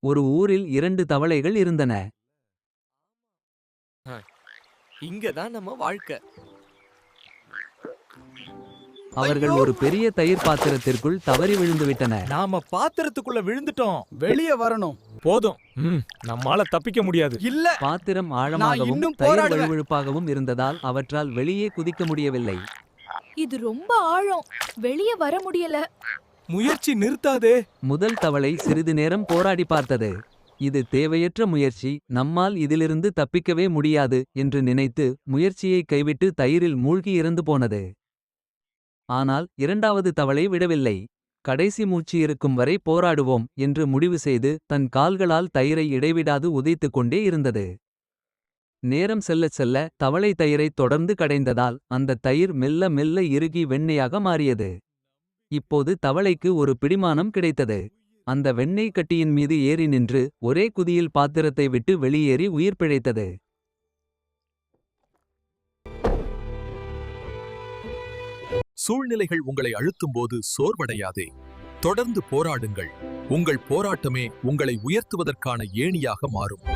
ஒரு ஊரில் 2 தவளைகள் இருந்தன. இங்க தான் நம்ம வாழ்க்கை. அவர்கள் ஒரு பெரிய தயிர் பாத்திரத்திற்குள் தவறி விழுந்துவிட்டன. நாம பாத்திரத்துக்குள்ள விழுந்துட்டோம். வெளியே வரணும். போதும். நம்மால தப்பிக்க முடியாது. இல்ல. பாத்திரம் ஆழமாகவும் இன்னும் தயிர் போராடுவேன். வழுவழுப்பாகவும் இருந்ததால் அவற்றால் வெளியே குதிக்க முடியவில்லை. இது ரொம்ப ஆழம். வெளியே வர முடியல. முயற்சி நிறுத்தாதே. முதல் தவளை சிறிது நேரம் போராடி பார்த்தது. இது தேவையற்ற முயற்சி, நம்மால் இதிலிருந்து தப்பிக்கவே முடியாது என்று நினைத்து முயற்சியை கைவிட்டு தயிரில் மூழ்கி இறந்து போனது. ஆனால் இரண்டாவது தவளை விடவில்லை. கடைசி மூச்சு இருக்கும் வரை போராடுவோம் என்று முடிவு செய்து தன் கால்களால் தயிரை இடைவிடாது உதைத்துக் கொண்டே இருந்தது. நேரம் செல்லச் செல்ல தவளை தயிரைத் தொடர்ந்து கடைந்ததால் அந்த தயிர் மெல்ல மெல்ல இறுகி வெண்ணெயாக மாறியது. இப்போது தவளைக்கு ஒரு பிடிமானம் கிடைத்தது. அந்த வெண்ணெய் கட்டியின் மீது ஏறி நின்று ஒரே குதியில் பாத்திரத்தை விட்டு வெளியேறி உயிர் பிழைத்தது. சூழ்நிலைகள் உங்களை அழுத்தும்போது சோர்வடையாதே. தொடர்ந்து போராடுங்கள். உங்கள் போராட்டமே உங்களை உயர்த்துவதற்கான ஏணியாக மாறும்.